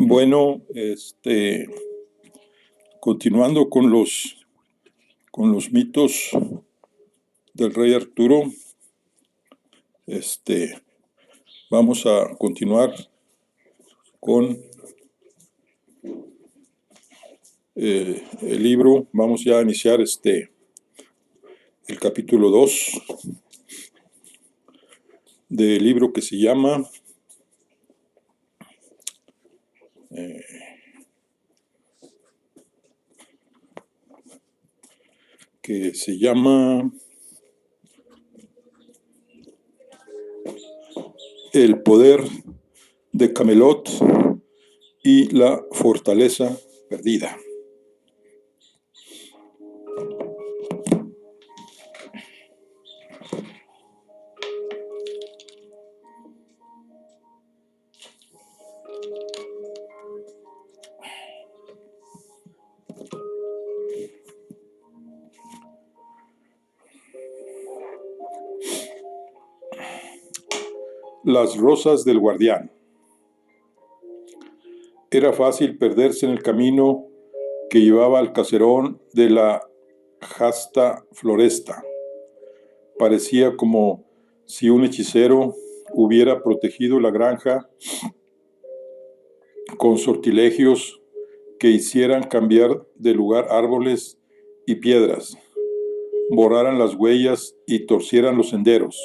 Bueno, continuando con los mitos del rey Arturo, vamos a continuar con el libro. Vamos ya a iniciar el capítulo 2 del libro que se llama El poder de Camelot y la fortaleza perdida. Las rosas del guardián. Era fácil perderse en el camino que llevaba al caserón de la Jasta Floresta. Parecía como si un hechicero hubiera protegido la granja con sortilegios que hicieran cambiar de lugar árboles y piedras, borraran las huellas y torcieran los senderos.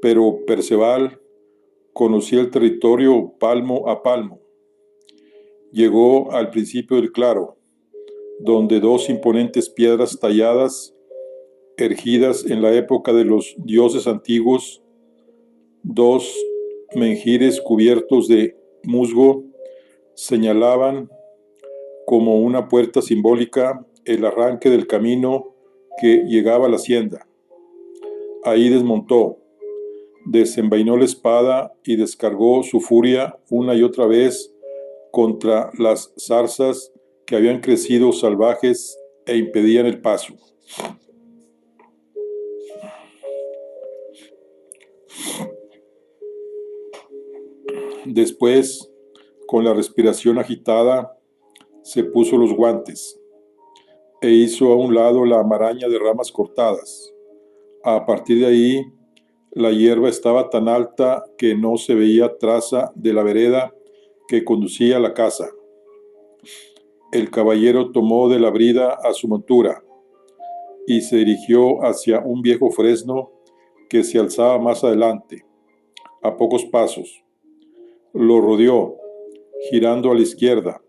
Pero Perceval conocía el territorio palmo a palmo. Llegó al principio del claro, donde dos imponentes piedras talladas, ergidas en la época de los dioses antiguos, dos menhires cubiertos de musgo, señalaban como una puerta simbólica el arranque del camino que llegaba a la hacienda. Ahí desmontó, desenvainó la espada y descargó su furia una y otra vez contra las zarzas que habían crecido salvajes e impedían el paso. Después, con la respiración agitada, se puso los guantes e hizo a un lado la maraña de ramas cortadas. A partir de ahí, la hierba estaba tan alta que no se veía traza de la vereda que conducía a la casa. El caballero tomó de la brida a su montura y se dirigió hacia un viejo fresno que se alzaba más adelante, a pocos pasos. Lo rodeó, girando a la izquierda,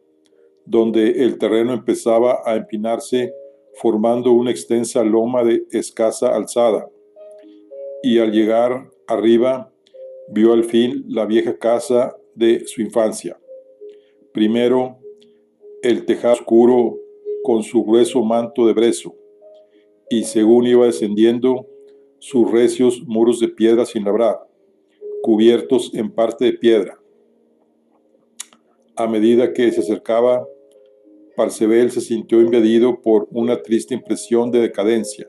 donde el terreno empezaba a empinarse, formando una extensa loma de escasa alzada, y al llegar arriba vio al fin la vieja casa de su infancia. Primero, el tejado oscuro con su grueso manto de brezo, y según iba descendiendo, sus recios muros de piedra sin labrar, cubiertos en parte de piedra. A medida que se acercaba, Perceval se sintió invadido por una triste impresión de decadencia.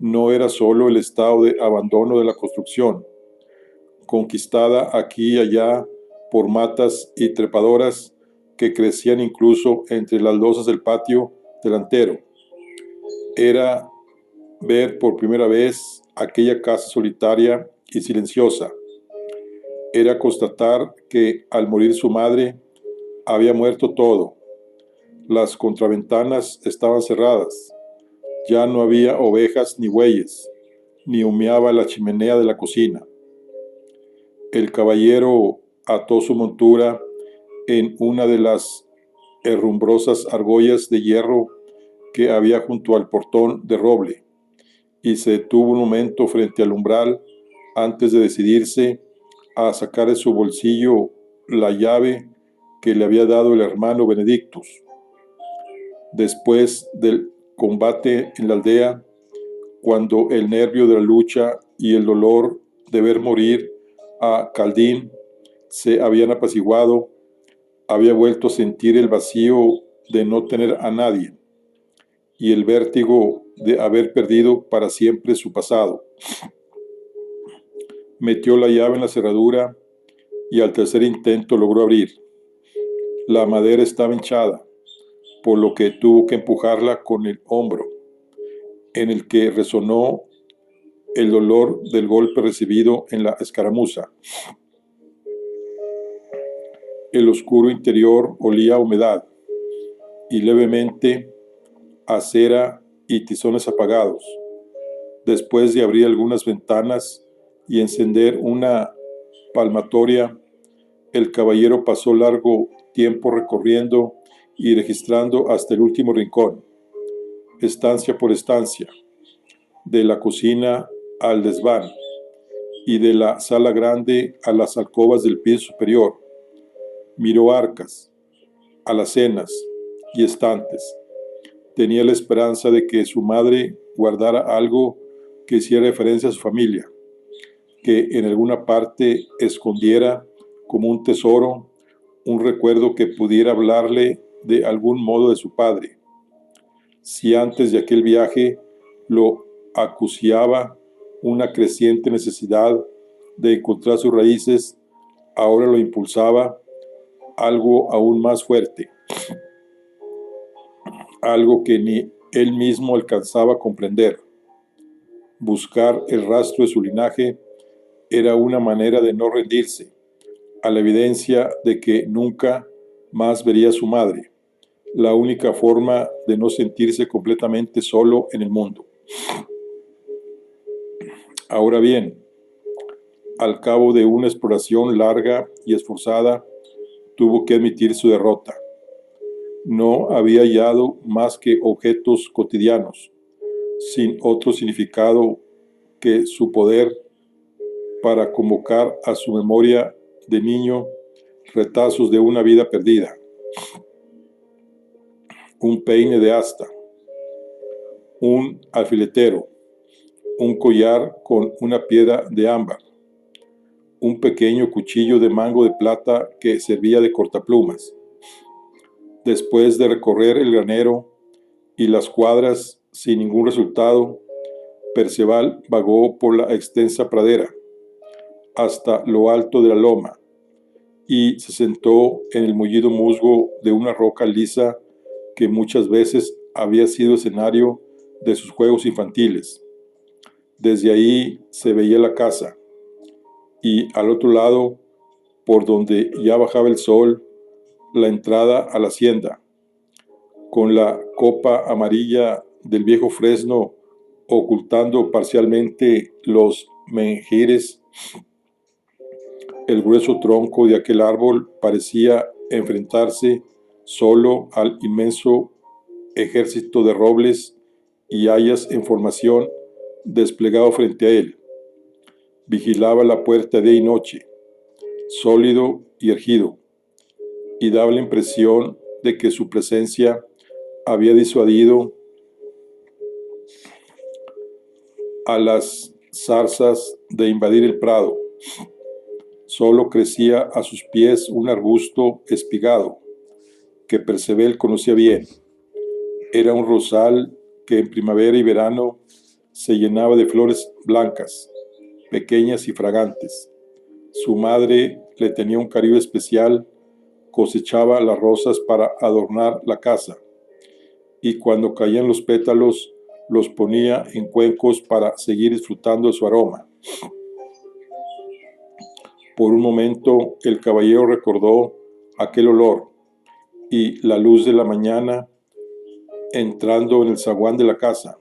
No era solo el estado de abandono de la construcción, conquistada aquí y allá por matas y trepadoras que crecían incluso entre las losas del patio delantero. Era ver por primera vez aquella casa solitaria y silenciosa. Era constatar que al morir su madre había muerto todo. Las contraventanas estaban cerradas. Ya no había ovejas ni bueyes, ni humeaba la chimenea de la cocina. El caballero ató su montura en una de las herrumbrosas argollas de hierro que había junto al portón de roble y se detuvo un momento frente al umbral antes de decidirse a sacar de su bolsillo la llave que le había dado el hermano Benedictus. Después del combate en la aldea, cuando el nervio de la lucha y el dolor de ver morir a Caldín se habían apaciguado, había vuelto a sentir el vacío de no tener a nadie y el vértigo de haber perdido para siempre su pasado. Metió la llave en la cerradura y al tercer intento logró abrir. La madera estaba hinchada, por lo que tuvo que empujarla con el hombro, en el que resonó el dolor del golpe recibido en la escaramuza. El oscuro interior olía a humedad y levemente a cera y tizones apagados. Después de abrir algunas ventanas y encender una palmatoria, el caballero pasó largo tiempo recorriendo y registrando hasta el último rincón, estancia por estancia, de la cocina al desván y de la sala grande a las alcobas del piso superior. Miró arcas, alacenas y estantes. Tenía la esperanza de que su madre guardara algo que hiciera referencia a su familia, que en alguna parte escondiera como un tesoro, un recuerdo que pudiera hablarle de algún modo de su padre. Si antes de aquel viaje lo acuciaba una creciente necesidad de encontrar sus raíces, ahora lo impulsaba algo aún más fuerte, algo que ni él mismo alcanzaba a comprender. Buscar el rastro de su linaje era una manera de no rendirse a la evidencia de que nunca más vería a su madre, la única forma de no sentirse completamente solo en el mundo. Ahora bien, al cabo de una exploración larga y esforzada, tuvo que admitir su derrota. No había hallado más que objetos cotidianos, sin otro significado que su poder para convocar a su memoria de niño retazos de una vida perdida. Un peine de asta, un alfiletero, un collar con una piedra de ámbar, un pequeño cuchillo de mango de plata que servía de cortaplumas. Después de recorrer el granero y las cuadras sin ningún resultado, Perceval vagó por la extensa pradera hasta lo alto de la loma y se sentó en el mullido musgo de una roca lisa que muchas veces había sido escenario de sus juegos infantiles. Desde ahí se veía la casa y al otro lado, por donde ya bajaba el sol, la entrada a la hacienda, con la copa amarilla del viejo fresno ocultando parcialmente los menjires. El grueso tronco de aquel árbol parecía enfrentarse solo al inmenso ejército de robles y hayas en formación desplegado frente a él. Vigilaba la puerta día y noche, sólido y erguido, y daba la impresión de que su presencia había disuadido a las zarzas de invadir el prado. Solo crecía a sus pies un arbusto espigado, que Perceval conocía bien. Era un rosal que en primavera y verano se llenaba de flores blancas, pequeñas y fragantes. Su madre le tenía un cariño especial, cosechaba las rosas para adornar la casa, y cuando caían los pétalos, los ponía en cuencos para seguir disfrutando de su aroma. Por un momento el caballero recordó aquel olor y la luz de la mañana entrando en el zaguán de la casa,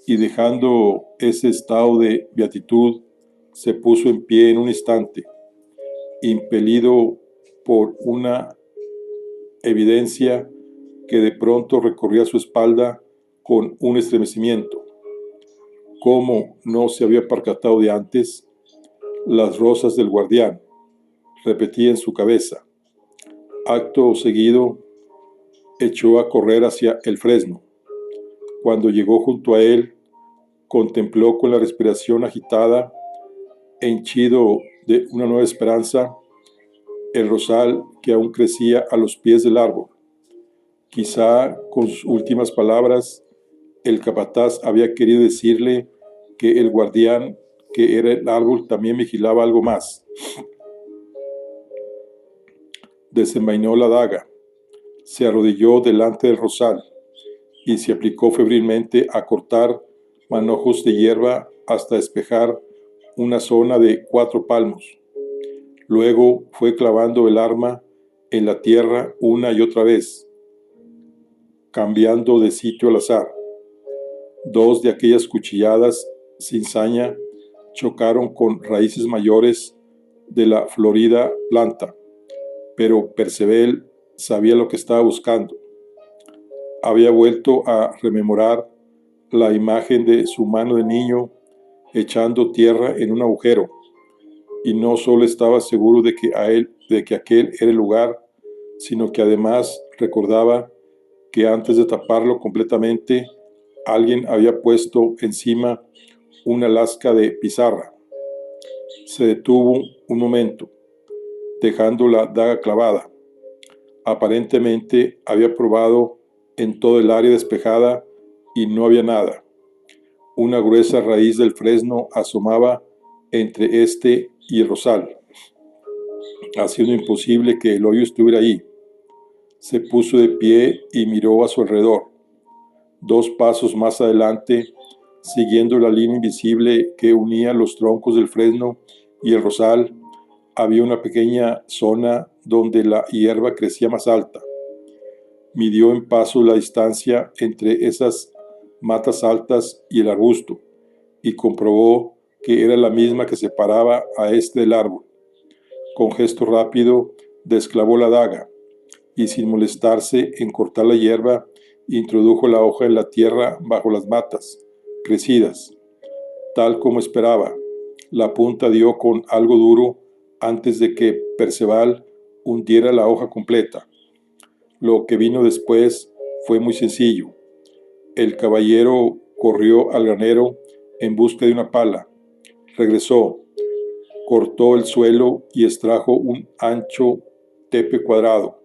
y dejando ese estado de beatitud, se puso en pie en un instante, impelido por una evidencia que de pronto recorría su espalda con un estremecimiento. ¿Cómo no se había percatado de antes? Las rosas del guardián, repetía en su cabeza. Acto seguido, echó a correr hacia el fresno. Cuando llegó junto a él, contempló con la respiración agitada, henchido de una nueva esperanza, el rosal que aún crecía a los pies del árbol. Quizá con sus últimas palabras, el capataz había querido decirle que el guardián, que era el árbol, también vigilaba algo más. Desenvainó la daga, se arrodilló delante del rosal y se aplicó febrilmente a cortar manojos de hierba hasta despejar una zona de 4 palmos. Luego fue clavando el arma en la tierra una y otra vez, cambiando de sitio al azar. 2 de aquellas cuchilladas sin saña chocaron con raíces mayores de la florida planta, pero Perceval sabía lo que estaba buscando. Había vuelto a rememorar la imagen de su mano de niño echando tierra en un agujero, y no solo estaba seguro de que aquel era el lugar, sino que además recordaba que antes de taparlo completamente, alguien había puesto encima una lasca de pizarra. Se detuvo un momento, dejando la daga clavada. Aparentemente había probado en todo el área despejada y no había nada. Una gruesa raíz del fresno asomaba entre este y el rosal, haciendo imposible que el hoyo estuviera ahí. Se puso de pie y miró a su alrededor. 2 pasos más adelante, siguiendo la línea invisible que unía los troncos del fresno y el rosal, había una pequeña zona donde la hierba crecía más alta. Midió en pasos la distancia entre esas matas altas y el arbusto, y comprobó que era la misma que separaba a este del árbol. Con gesto rápido desclavó la daga, y sin molestarse en cortar la hierba, introdujo la hoja en la tierra bajo las matas crecidas. Tal como esperaba, la punta dio con algo duro antes de que Perceval hundiera la hoja completa. Lo que vino después fue muy sencillo. El caballero corrió al granero en busca de una pala. Regresó, cortó el suelo y extrajo un ancho tepe cuadrado.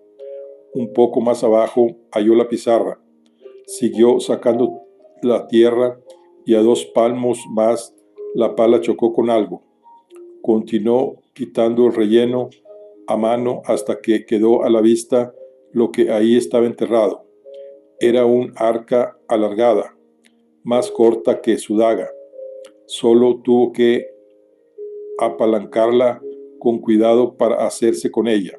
Un poco más abajo halló la pizarra. Siguió sacando la tierra y a 2 palmos más la pala chocó con algo. Continuó quitando el relleno a mano hasta que quedó a la vista lo que ahí estaba enterrado. Era un arca alargada, más corta que su daga. Solo tuvo que apalancarla con cuidado para hacerse con ella.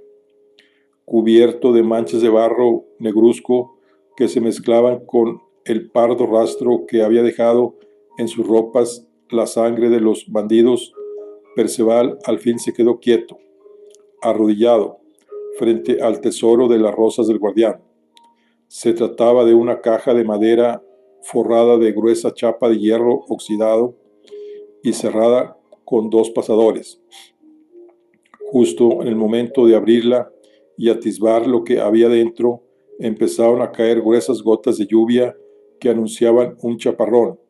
Cubierto de manchas de barro negruzco que se mezclaban con el pardo rastro que había dejado en sus ropas la sangre de los bandidos, Perceval al fin se quedó quieto, arrodillado, frente al tesoro de las rosas del guardián. Se trataba de una caja de madera forrada de gruesa chapa de hierro oxidado y cerrada con 2 pasadores. Justo en el momento de abrirla y atisbar lo que había dentro, empezaron a caer gruesas gotas de lluvia que anunciaban un chaparrón.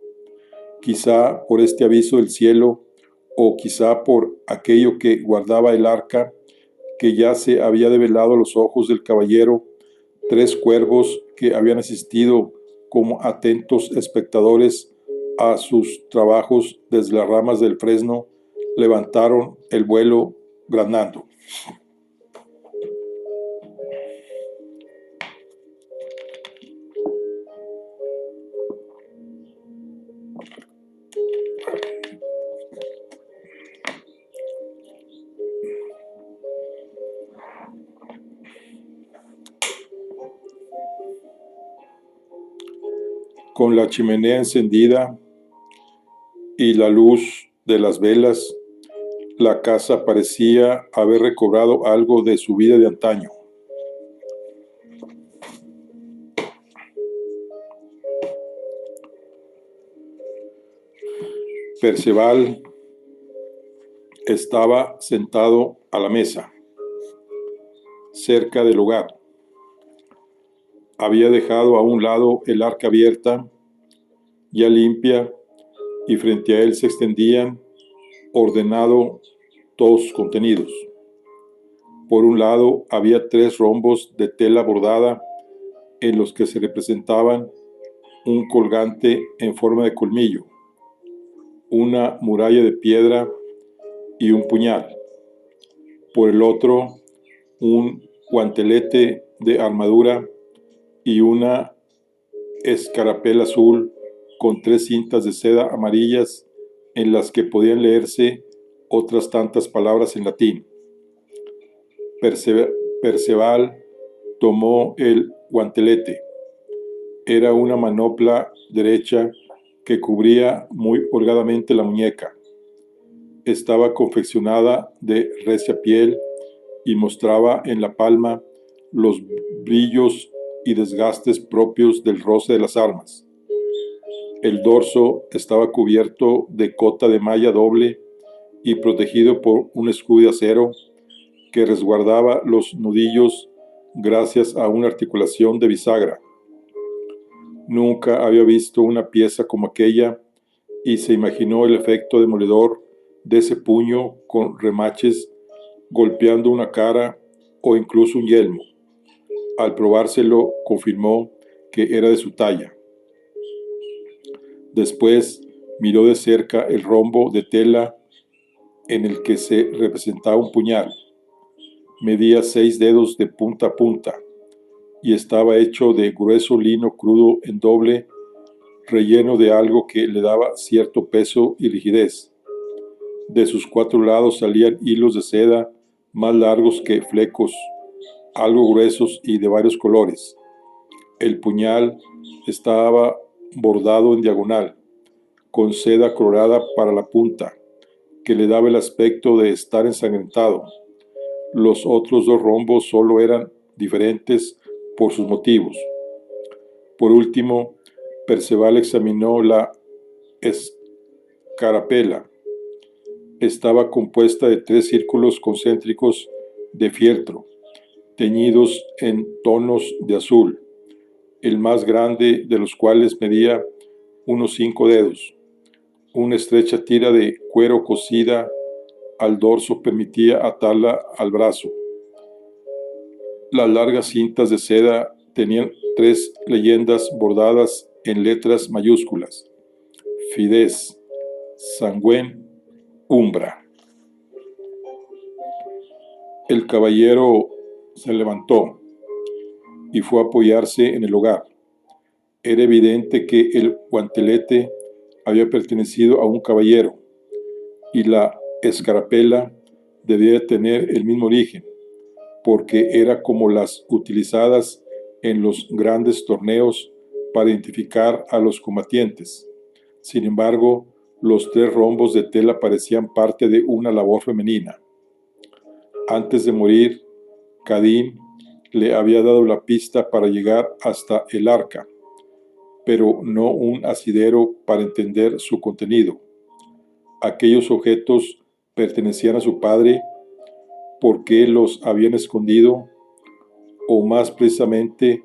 Quizá por este aviso del cielo, o quizá por aquello que guardaba el arca, que ya se había develado a los ojos del caballero. 3 cuervos que habían asistido como atentos espectadores a sus trabajos desde las ramas del fresno levantaron el vuelo granando. Con la chimenea encendida y la luz de las velas, la casa parecía haber recobrado algo de su vida de antaño. Perceval estaba sentado a la mesa, cerca del hogar. Había dejado a un lado el arca abierta, ya limpia, y frente a él se extendían, ordenado, todos sus contenidos. Por un lado había 3 rombos de tela bordada en los que se representaban un colgante en forma de colmillo, una muralla de piedra y un puñal. Por el otro, un guantelete de armadura y una escarapela azul con 3 cintas de seda amarillas en las que podían leerse otras tantas palabras en latín. Perceval tomó el guantelete. Era una manopla derecha que cubría muy holgadamente la muñeca. Estaba confeccionada de recia piel y mostraba en la palma los brillos y desgastes propios del roce de las armas. El dorso estaba cubierto de cota de malla doble y protegido por un escudo de acero que resguardaba los nudillos gracias a una articulación de bisagra. Nunca había visto una pieza como aquella y se imaginó el efecto demoledor de ese puño con remaches golpeando una cara o incluso un yelmo. Al probárselo, confirmó que era de su talla. Después miró de cerca el rombo de tela en el que se representaba un puñal. Medía 6 dedos de punta a punta y estaba hecho de grueso lino crudo en doble, relleno de algo que le daba cierto peso y rigidez. De sus 4 lados salían hilos de seda más largos que flecos, algo gruesos y de varios colores. El puñal estaba bordado en diagonal, con seda colorada para la punta, que le daba el aspecto de estar ensangrentado. Los otros 2 rombos solo eran diferentes por sus motivos. Por último, Perceval examinó la escarapela. Estaba compuesta de 3 círculos concéntricos de fieltro, teñidos en tonos de azul, el más grande de los cuales medía unos 5 dedos. Una estrecha tira de cuero cosida al dorso permitía atarla al brazo. Las largas cintas de seda tenían 3 leyendas bordadas en letras mayúsculas: Fides, Sanguem, Umbra. El caballero se levantó y fue a apoyarse en el hogar. Era evidente que el guantelete había pertenecido a un caballero y la escarapela debía tener el mismo origen, porque era como las utilizadas en los grandes torneos para identificar a los combatientes. Sin embargo, los 3 rombos de tela parecían parte de una labor femenina. Antes de morir, Cadín le había dado la pista para llegar hasta el arca, pero no un asidero para entender su contenido. Aquellos objetos pertenecían a su padre, ¿por qué los habían escondido? O más precisamente,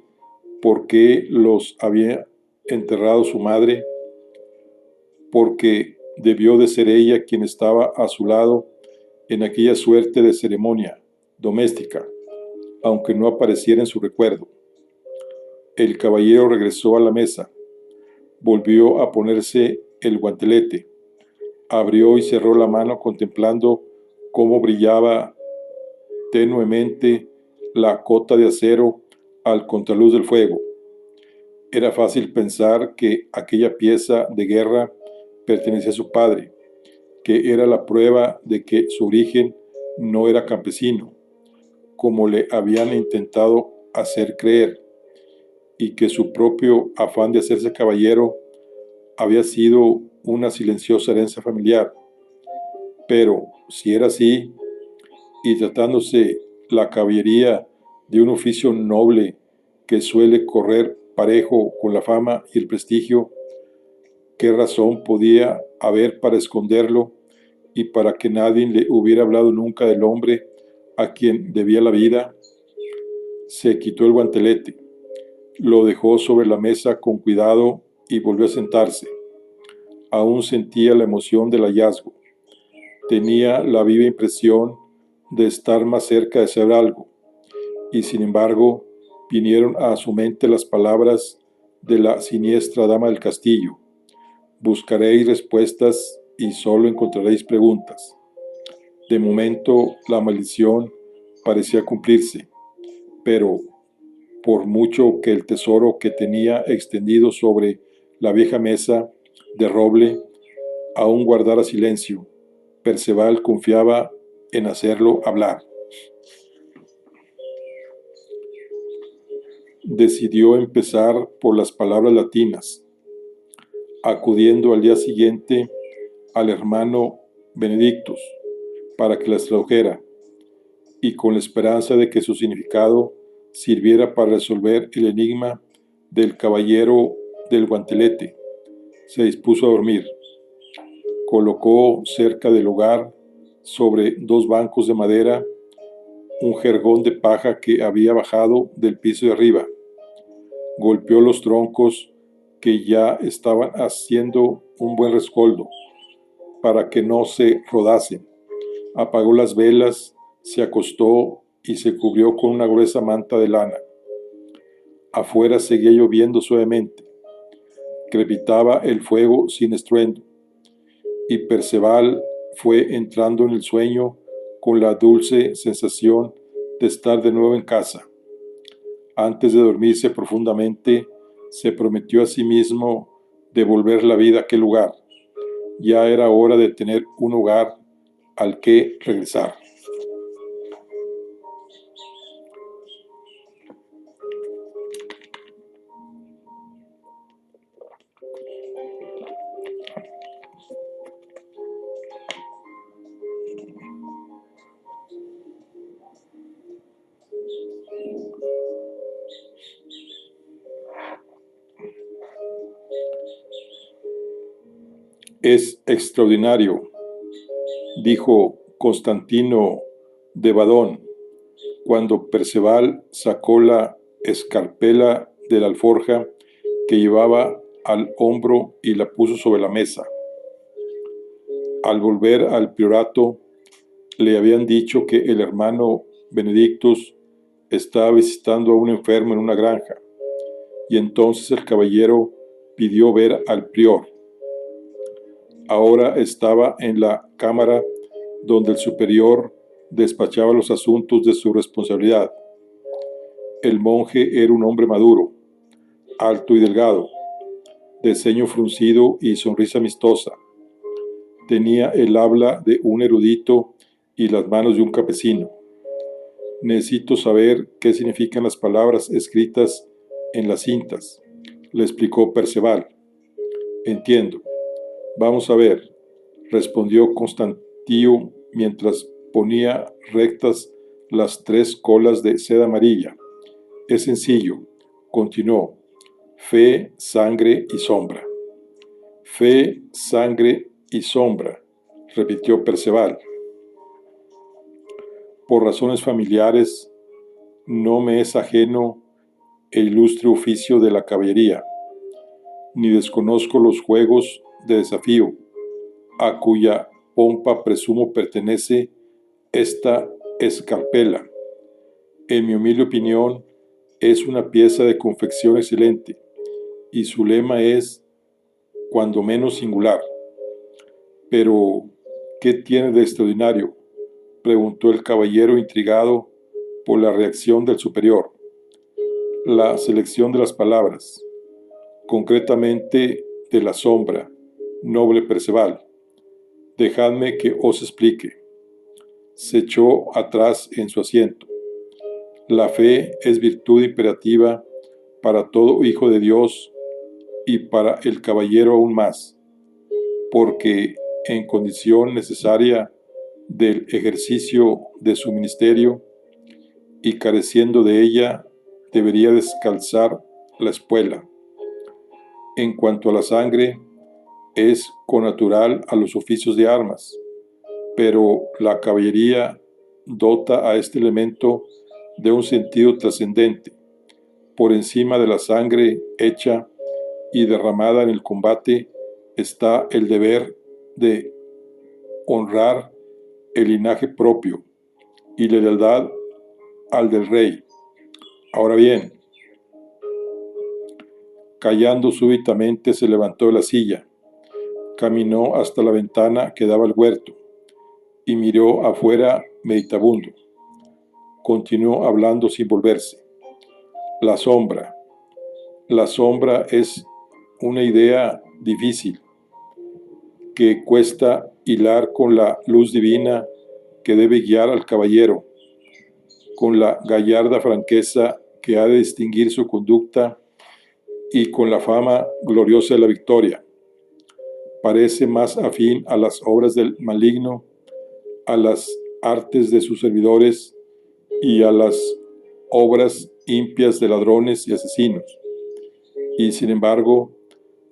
¿por qué los había enterrado su madre? Porque debió de ser ella quien estaba a su lado en aquella suerte de ceremonia doméstica, aunque no apareciera en su recuerdo. El caballero regresó a la mesa, volvió a ponerse el guantelete, abrió y cerró la mano contemplando cómo brillaba tenuemente la cota de acero al contraluz del fuego. Era fácil pensar que aquella pieza de guerra pertenecía a su padre, que era la prueba de que su origen no era campesino, como le habían intentado hacer creer, y que su propio afán de hacerse caballero había sido una silenciosa herencia familiar. Pero, si era así, y tratándose la caballería de un oficio noble que suele correr parejo con la fama y el prestigio, ¿qué razón podía haber para esconderlo y para que nadie le hubiera hablado nunca del hombre a quien debía la vida? Se quitó el guantelete, lo dejó sobre la mesa con cuidado y volvió a sentarse. Aún sentía la emoción del hallazgo. Tenía la viva impresión de estar más cerca de saber algo, y sin embargo vinieron a su mente las palabras de la siniestra dama del castillo: buscaréis respuestas y solo encontraréis preguntas. De momento la maldición parecía cumplirse. pero por mucho que el tesoro que tenía extendido sobre la vieja mesa de roble aún guardara silencio, Perceval confiaba en hacerlo hablar. Decidió empezar por las palabras latinas, acudiendo al día siguiente al hermano Benedictus para que las tradujera, y con la esperanza de que su significado sirviera para resolver el enigma del caballero del guantelete, se dispuso a dormir. Colocó cerca del hogar, sobre 2 bancos de madera, un jergón de paja que había bajado del piso de arriba. Golpeó los troncos que ya estaban haciendo un buen rescoldo para que no se rodasen. Apagó las velas, se acostó y se cubrió con una gruesa manta de lana. Afuera seguía lloviendo suavemente. Crepitaba el fuego sin estruendo, y Perceval fue entrando en el sueño con la dulce sensación de estar de nuevo en casa. Antes de dormirse profundamente, se prometió a sí mismo devolver la vida a aquel lugar. Ya era hora de tener un hogar al que regresar. Es extraordinario, dijo Constantino de Badón, cuando Perceval sacó la escarpela de la alforja que llevaba al hombro y la puso sobre la mesa. Al volver al priorato, le habían dicho que el hermano Benedictus estaba visitando a un enfermo en una granja, y entonces el caballero pidió ver al prior. Ahora estaba en la cámara donde el superior despachaba los asuntos de su responsabilidad. El monje era un hombre maduro, alto y delgado, de ceño fruncido y sonrisa amistosa. Tenía el habla de un erudito y las manos de un campesino. Necesito saber qué significan las palabras escritas en las cintas, le explicó Perceval. Entiendo. Vamos a ver, respondió Constantino mientras ponía rectas las 3 colas de seda amarilla. Es sencillo, continuó. Fe, sangre y sombra. Fe, sangre y sombra, repitió Perceval. Por razones familiares, no me es ajeno el ilustre oficio de la caballería, ni desconozco los juegos de desafío, a cuya pompa presumo pertenece esta escarpela. En mi humilde opinión, es una pieza de confección excelente, y su lema es, cuando menos singular. Pero, ¿qué tiene de extraordinario?, preguntó el caballero intrigado por la reacción del superior. La selección de las palabras, concretamente de la sombra, noble Perceval. Dejadme que os explique. Se echó atrás en su asiento. La fe es virtud imperativa para todo hijo de Dios y para el caballero aún más, porque en condición necesaria del ejercicio de su ministerio y careciendo de ella, debería descalzar la espuela. En cuanto a la sangre, es connatural a los oficios de armas, pero la caballería dota a este elemento de un sentido trascendente. Por encima de la sangre hecha y derramada en el combate está el deber de honrar el linaje propio y la lealtad al del rey. Ahora bien, callando súbitamente, se levantó de la silla, caminó hasta la ventana que daba al huerto y miró afuera meditabundo. continuó hablando sin volverse. La sombra. La sombra es una idea difícil que cuesta hilar con la luz divina que debe guiar al caballero, con la gallarda franqueza que ha de distinguir su conducta y con la fama gloriosa de la victoria. Parece más afín a las obras del maligno, a las artes de sus servidores y a las obras impias de ladrones y asesinos. Y sin embargo,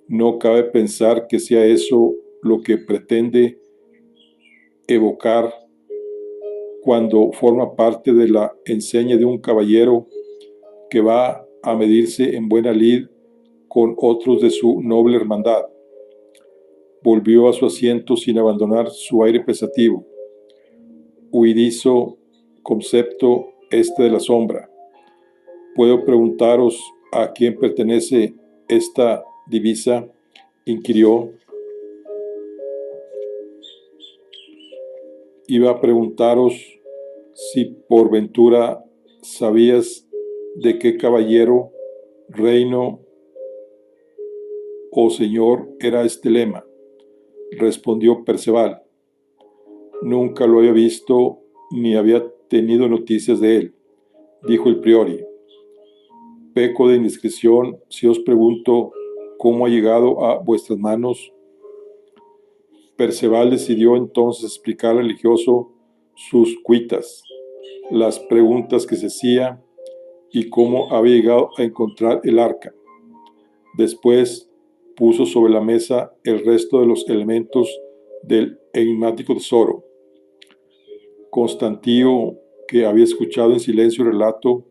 no cabe pensar que sea eso lo que pretende evocar cuando forma parte de la enseña de un caballero que va a medirse en buena lid con otros de su noble hermandad. Volvió a su asiento sin abandonar su aire pensativo. Huidizo concepto este de la sombra. ¿Puedo preguntaros a quién pertenece esta divisa?, inquirió. Iba a preguntaros si por ventura sabías de qué caballero, reino o señor era este lema, respondió Perceval. Nunca lo había visto ni había tenido noticias de él, dijo el priori. Peco de indiscreción si os pregunto cómo ha llegado a vuestras manos. Perceval decidió entonces explicar al religioso sus cuitas, las preguntas que se hacía y cómo había llegado a encontrar el arca. Después puso sobre la mesa el resto de los elementos del enigmático tesoro. Constantino, que había escuchado en silencio el relato,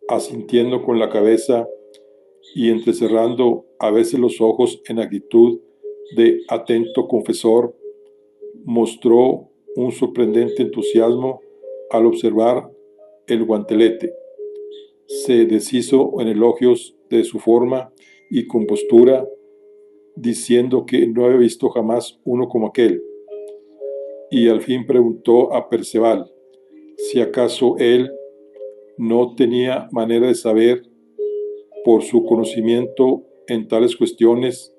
asintiendo con la cabeza y entrecerrando a veces los ojos en actitud de atento confesor, mostró un sorprendente entusiasmo al observar el guantelete. Se deshizo en elogios de su forma y compostura, diciendo que no había visto jamás uno como aquel, y al fin preguntó a Perceval si acaso él no tenía manera de saber, por su conocimiento en tales cuestiones,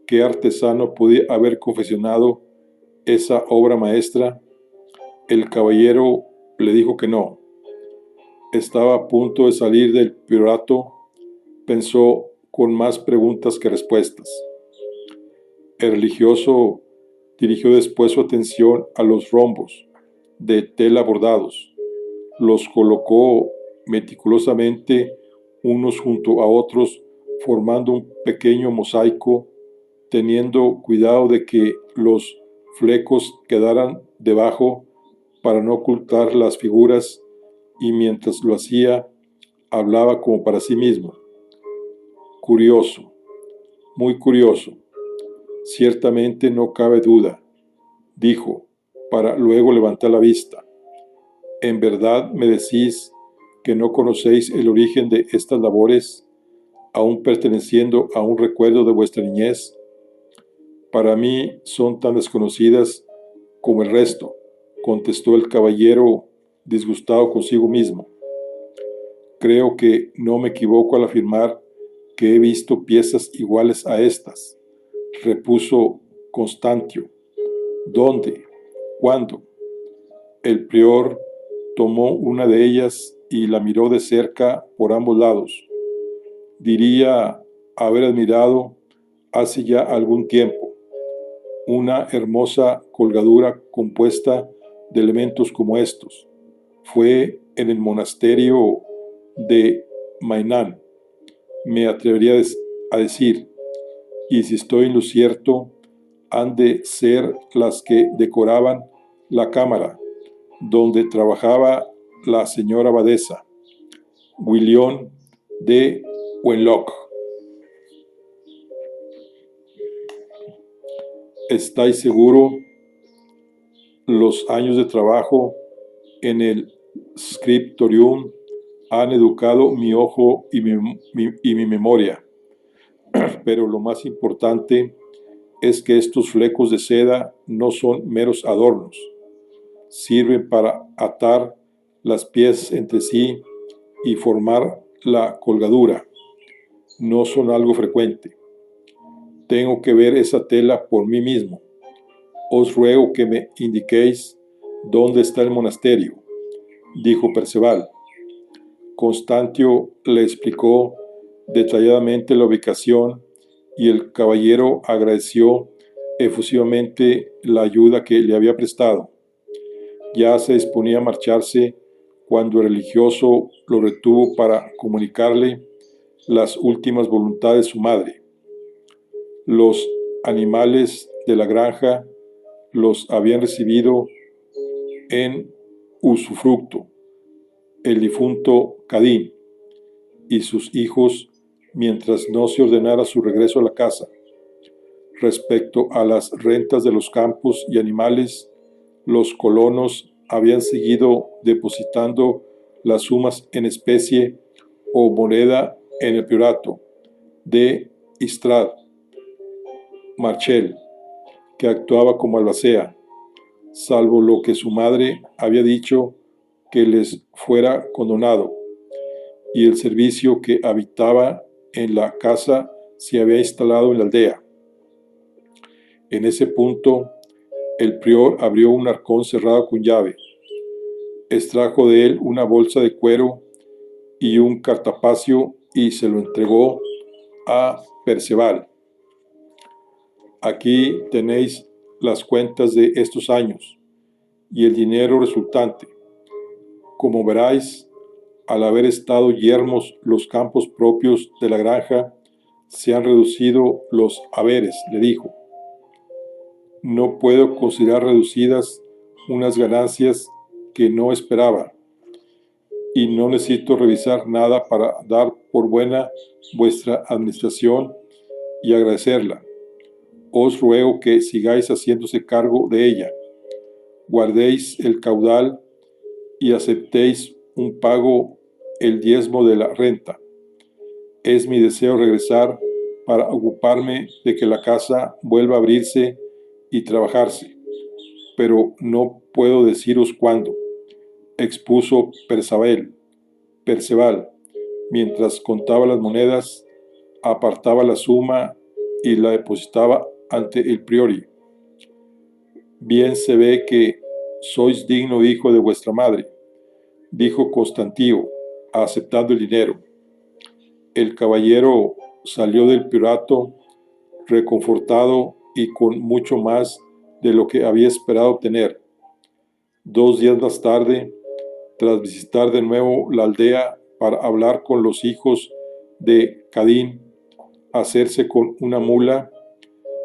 qué artesano podía haber confeccionado esa obra maestra. El caballero le dijo que no. Estaba a punto de salir del priorato, pensó con más preguntas que respuestas. El religioso dirigió después su atención a los rombos de tela bordados. Los colocó meticulosamente unos junto a otros, formando un pequeño mosaico, teniendo cuidado de que los flecos quedaran debajo para no ocultar las figuras, y mientras lo hacía, hablaba como para sí mismo. Curioso, muy curioso. Ciertamente no cabe duda, dijo, para luego levantar la vista. ¿En verdad me decís que no conocéis el origen de estas labores, aún perteneciendo a un recuerdo de vuestra niñez? Para mí son tan desconocidas como el resto, contestó el caballero disgustado consigo mismo. Creo que no me equivoco al afirmar que he visto piezas iguales a estas, repuso Constantio. ¿Dónde? ¿Cuándo? El prior tomó una de ellas y la miró de cerca por ambos lados. Diría haber admirado hace ya algún tiempo una hermosa colgadura compuesta de elementos como estos. Fue en el monasterio de Mainán, me atrevería a decir, y si estoy en lo cierto, han de ser las que decoraban la cámara donde trabajaba la señora abadesa, William de Wenlock. ¿Estáis seguro? Los años de trabajo en el scriptorium han educado mi ojo y mi memoria, pero lo más importante es que estos flecos de seda no son meros adornos, sirven para atar las piezas entre sí y formar la colgadura no son algo frecuente. Tengo que ver esa tela por mí mismo. Os ruego que me indiquéis dónde está el monasterio, dijo Perceval. Constantio le explicó detalladamente la ubicación y el caballero agradeció efusivamente la ayuda que le había prestado. Ya se disponía a marcharse cuando el religioso lo retuvo para comunicarle las últimas voluntades de su madre. Los animales de la granja los habían recibido en usufructo el difunto Cadín y sus hijos mientras no se ordenara su regreso a la casa. Respecto a las rentas de los campos y animales, los colonos habían seguido depositando las sumas en especie o moneda en el priorato de Istrad Marchel, que actuaba como albacea, salvo lo que su madre había dicho que les fuera condonado, y el servicio que habitaba en la casa se había instalado en la aldea. En ese punto, el prior abrió un arcón cerrado con llave, extrajo de él una bolsa de cuero y un cartapacio y se lo entregó a Perceval. Aquí tenéis las cuentas de estos años y el dinero resultante. Como veráis, al haber estado yermos los campos propios de la granja, se han reducido los haberes, le dijo. No puedo considerar reducidas unas ganancias que no esperaba, y no necesito revisar nada para dar por buena vuestra administración y agradecerla. Os ruego que sigáis haciéndose cargo de ella. Guardéis el caudal y aceptéis un pago, el diezmo de la renta. Es mi deseo regresar para ocuparme de que la casa vuelva a abrirse y trabajarse, pero no puedo deciros cuándo, expuso Perceval, mientras contaba las monedas, apartaba la suma y la depositaba ante el priori. Bien se ve que sois digno hijo de vuestra madre, dijo Constantino, aceptando el dinero. El caballero salió del priorato reconfortado y con mucho más de lo que había esperado obtener. 2 días más tarde, tras visitar de nuevo la aldea para hablar con los hijos de Cadín, hacerse con una mula,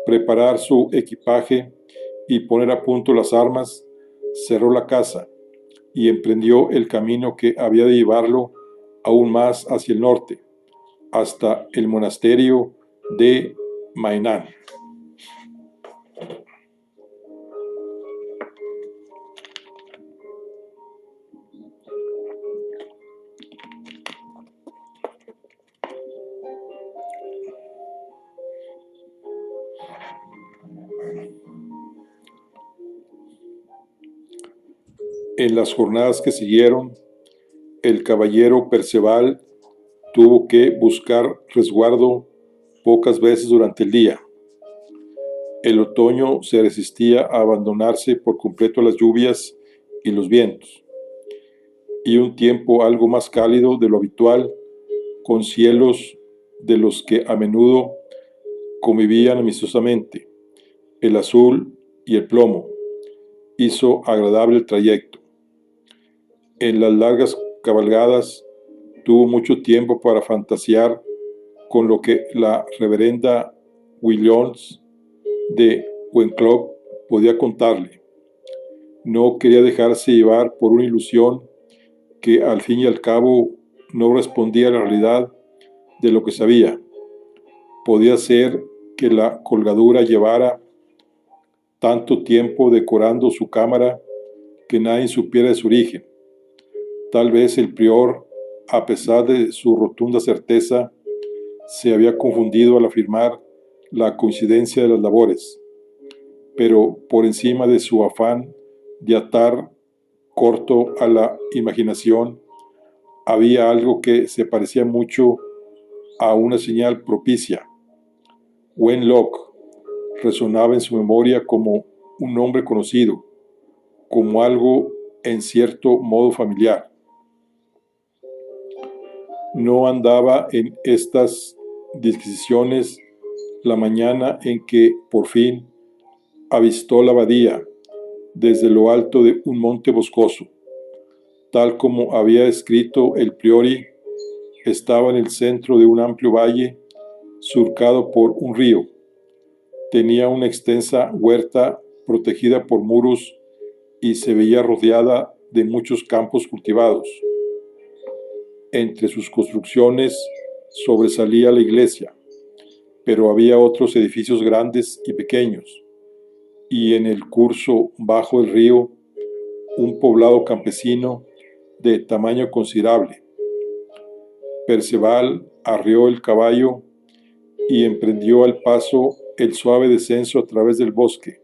preparar su equipaje y poner a punto las armas, cerró la casa y emprendió el camino que había de llevarlo aún más hacia el norte, hasta el monasterio de Mainán. En las jornadas que siguieron, el caballero Perceval tuvo que buscar resguardo pocas veces durante el día. El otoño se resistía a abandonarse por completo a las lluvias y los vientos, y un tiempo algo más cálido de lo habitual, con cielos de los que a menudo convivían amistosamente, el azul y el plomo, hizo agradable el trayecto. En las largas cabalgadas tuvo mucho tiempo para fantasear con lo que la reverenda Williams de Wenclock podía contarle. No quería dejarse llevar por una ilusión que al fin y al cabo no respondía a la realidad de lo que sabía. Podía ser que la colgadura llevara tanto tiempo decorando su cámara que nadie supiera de su origen. Tal vez el prior, a pesar de su rotunda certeza, se había confundido al afirmar la coincidencia de las labores, pero por encima de su afán de atar corto a la imaginación, había algo que se parecía mucho a una señal propicia. Wenlock resonaba en su memoria como un nombre conocido, como algo en cierto modo familiar. No andaba en estas disquisiciones la mañana en que por fin avistó la abadía desde lo alto de un monte boscoso. Tal como había escrito el priori, estaba en el centro de un amplio valle surcado por un río. Tenía una extensa huerta protegida por muros y se veía rodeada de muchos campos cultivados. Entre sus construcciones sobresalía la iglesia, pero había otros edificios grandes y pequeños, y en el curso bajo del río un poblado campesino de tamaño considerable. Perceval arrió el caballo y emprendió al paso el suave descenso a través del bosque,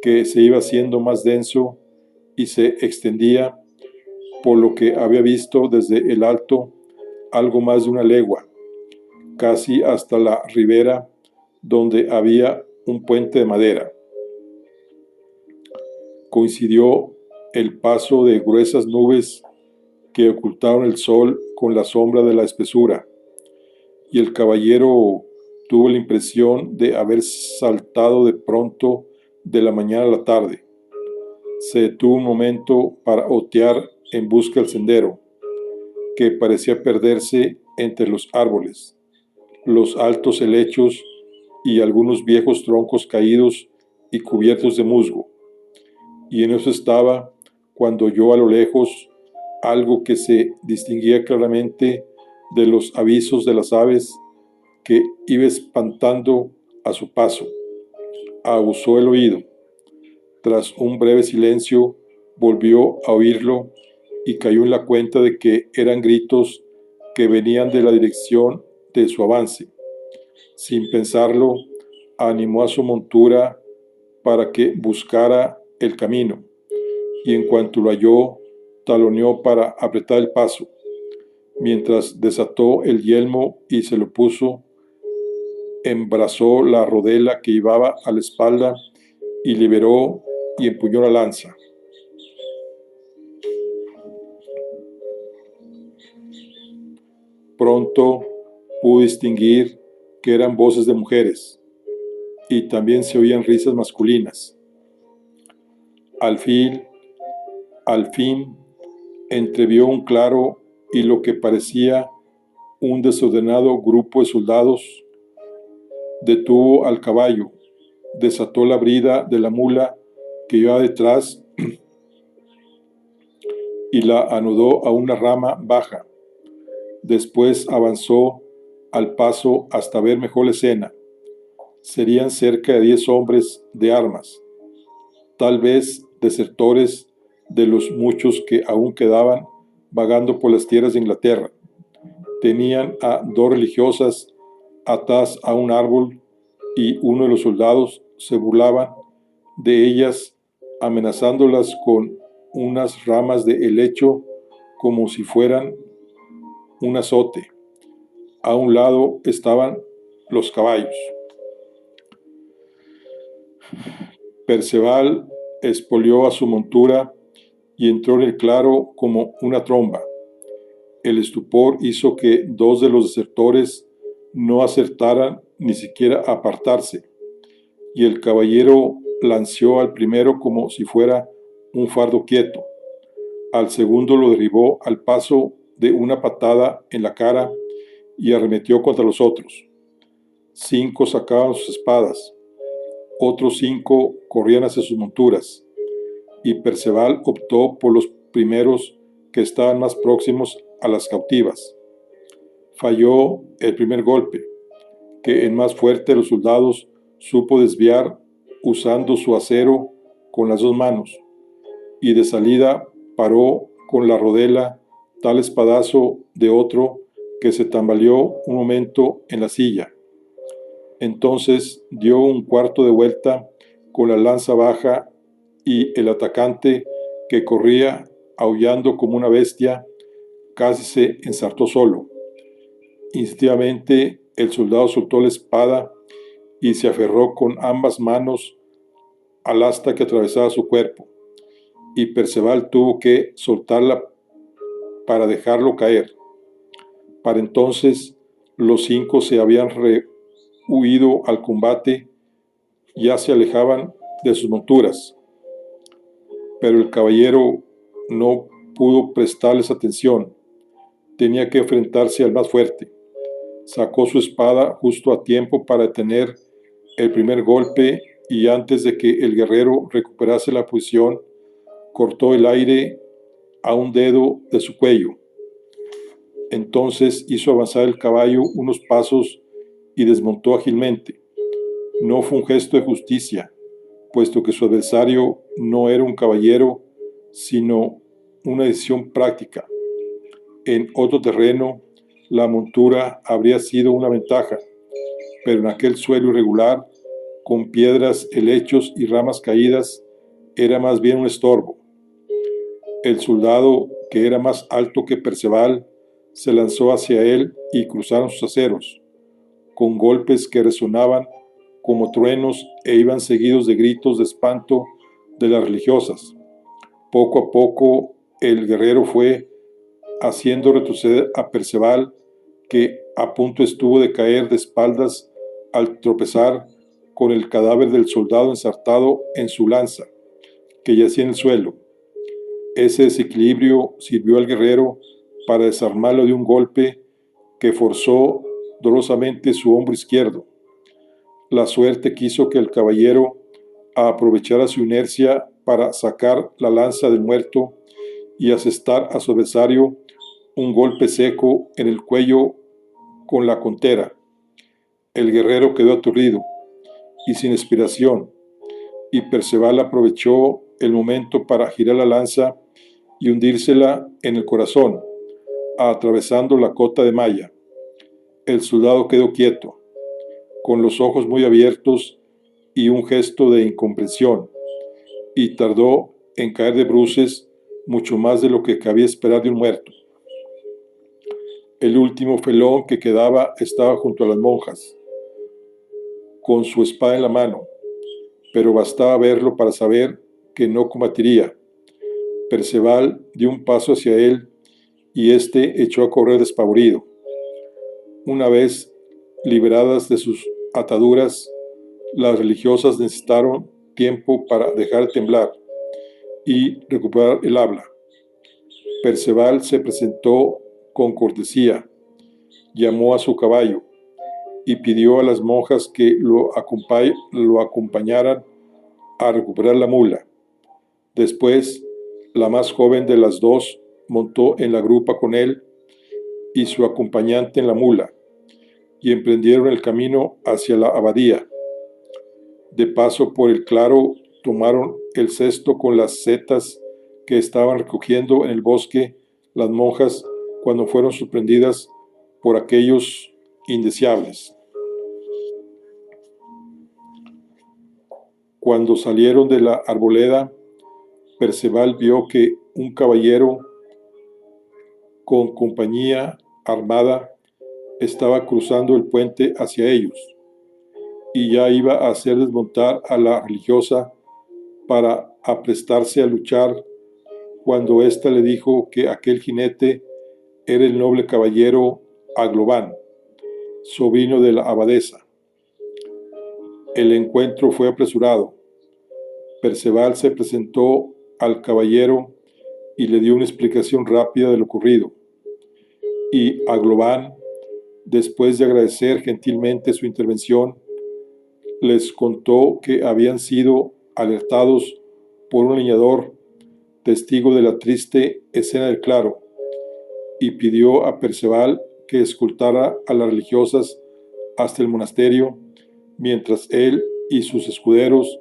que se iba haciendo más denso y se extendía, por lo que había visto desde el alto, algo más de una legua, casi hasta la ribera donde había un puente de madera. Coincidió el paso de gruesas nubes que ocultaron el sol con la sombra de la espesura, y el caballero tuvo la impresión de haber saltado de pronto de la mañana a la tarde. Se detuvo un momento para otear en busca del sendero, que parecía perderse entre los árboles, los altos helechos y algunos viejos troncos caídos y cubiertos de musgo. Y en eso estaba cuando oyó a lo lejos algo que se distinguía claramente de los avisos de las aves que iba espantando a su paso. Aguzó el oído. Tras un breve silencio, volvió a oírlo y cayó en la cuenta de que eran gritos que venían de la dirección de su avance. Sin pensarlo, animó a su montura para que buscara el camino, y en cuanto lo halló, taloneó para apretar el paso. Mientras desató el yelmo y se lo puso, embrazó la rodela que llevaba a la espalda y liberó y empuñó la lanza. Pronto pudo distinguir que eran voces de mujeres, y también se oían risas masculinas. Al fin, entrevió un claro y lo que parecía un desordenado grupo de soldados. Detuvo al caballo, desató la brida de la mula que iba detrás y la anudó a una rama baja. Después avanzó al paso hasta ver mejor la escena. Serían cerca de 10 hombres de armas, tal vez desertores de los muchos que aún quedaban vagando por las tierras de Inglaterra. Tenían a 2 religiosas atadas a un árbol, y uno de los soldados se burlaba de ellas, amenazándolas con unas ramas de helecho como si fueran un azote. A un lado estaban los caballos. Perceval espolió a su montura y entró en el claro como una tromba. El estupor hizo que 2 de los desertores no acertaran ni siquiera a apartarse, y el caballero lanceó al primero como si fuera un fardo quieto. Al segundo lo derribó al paso de una patada en la cara y arremetió contra los otros. 5 sacaban sus espadas, otros 5 corrían hacia sus monturas, y Perceval optó por los primeros que estaban más próximos a las cautivas. Falló el primer golpe, que el más fuerte de los soldados supo desviar usando su acero con las 2 manos, y de salida paró con la rodela tal espadazo de otro que se tambaleó un momento en la silla. Entonces dio un cuarto de vuelta con la lanza baja, y el atacante, que corría aullando como una bestia, casi se ensartó solo. Instintivamente el soldado soltó la espada y se aferró con ambas manos al asta que atravesaba su cuerpo, y Perceval tuvo que soltarla para dejarlo caer. Para entonces los 5 se habían rehuido al combate, ya se alejaban de sus monturas, pero el caballero no pudo prestarles atención. Tenía que enfrentarse al más fuerte. Sacó su espada justo a tiempo para detener el primer golpe, y antes de que el guerrero recuperase la posición, cortó el aire a un dedo de su cuello. Entonces hizo avanzar el caballo unos pasos y desmontó ágilmente. No fue un gesto de justicia, puesto que su adversario no era un caballero, sino una decisión práctica. En otro terreno, la montura habría sido una ventaja, pero en aquel suelo irregular, con piedras, helechos y ramas caídas, era más bien un estorbo. El soldado, que era más alto que Perceval, se lanzó hacia él y cruzaron sus aceros, con golpes que resonaban como truenos e iban seguidos de gritos de espanto de las religiosas. Poco a poco el guerrero fue haciendo retroceder a Perceval, que a punto estuvo de caer de espaldas al tropezar con el cadáver del soldado ensartado en su lanza, que yacía en el suelo. Ese desequilibrio sirvió al guerrero para desarmarlo de un golpe que forzó dolorosamente su hombro izquierdo. La suerte quiso que el caballero aprovechara su inercia para sacar la lanza del muerto y asestar a su adversario un golpe seco en el cuello con la contera. El guerrero quedó aturdido y sin inspiración, y Perceval aprovechó el momento para girar la lanza y hundírsela en el corazón, atravesando la cota de malla. El soldado quedó quieto, con los ojos muy abiertos y un gesto de incomprensión, y tardó en caer de bruces mucho más de lo que cabía esperar de un muerto. El último felón que quedaba estaba junto a las monjas, con su espada en la mano, pero bastaba verlo para saber que no combatiría. Perceval dio un paso hacia él y éste echó a correr despavorido. Una vez liberadas de sus ataduras, las religiosas necesitaron tiempo para dejar de temblar y recuperar el habla. Perceval se presentó con cortesía, llamó a su caballo y pidió a las monjas que lo acompañaran a recuperar la mula. Después, la más joven de las dos montó en la grupa con él y su acompañante en la mula, y emprendieron el camino hacia la abadía. De paso por el claro, tomaron el cesto con las setas que estaban recogiendo en el bosque las monjas cuando fueron sorprendidas por aquellos indeseables. Cuando salieron de la arboleda, Perceval vio que un caballero con compañía armada estaba cruzando el puente hacia ellos, y ya iba a hacer desmontar a la religiosa para aprestarse a luchar, cuando ésta le dijo que aquel jinete era el noble caballero Aglobán, sobrino de la abadesa. El encuentro fue apresurado. Perceval se presentó al caballero y le dio una explicación rápida de lo ocurrido, y Aglobán, después de agradecer gentilmente su intervención, les contó que habían sido alertados por un leñador, testigo de la triste escena del claro, y pidió a Perceval que escoltara a las religiosas hasta el monasterio, mientras él y sus escuderos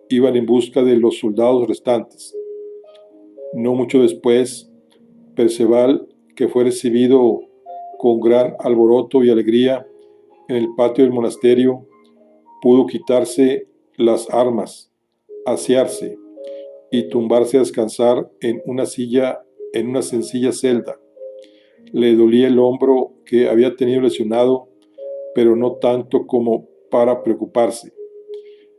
iban en busca de los soldados restantes. No mucho después, Perceval, que fue recibido con gran alboroto y alegría en el patio del monasterio, pudo quitarse las armas, asearse y tumbarse a descansar en una sencilla celda. Le dolía el hombro que había tenido lesionado, pero no tanto como para preocuparse.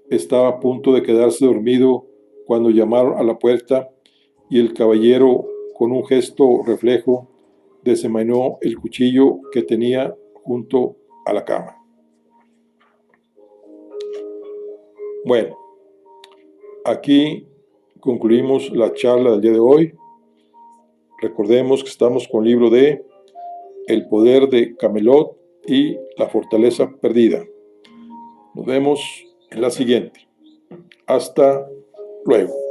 Estaba a punto de quedarse dormido cuando llamaron a la puerta y el caballero, con un gesto reflejo, desenvainó el cuchillo que tenía junto a la cama. Bueno, aquí concluimos la charla del día de hoy. Recordemos que estamos con el libro de El poder de Camelot y la fortaleza perdida. Nos vemos en la siguiente. Hasta luego.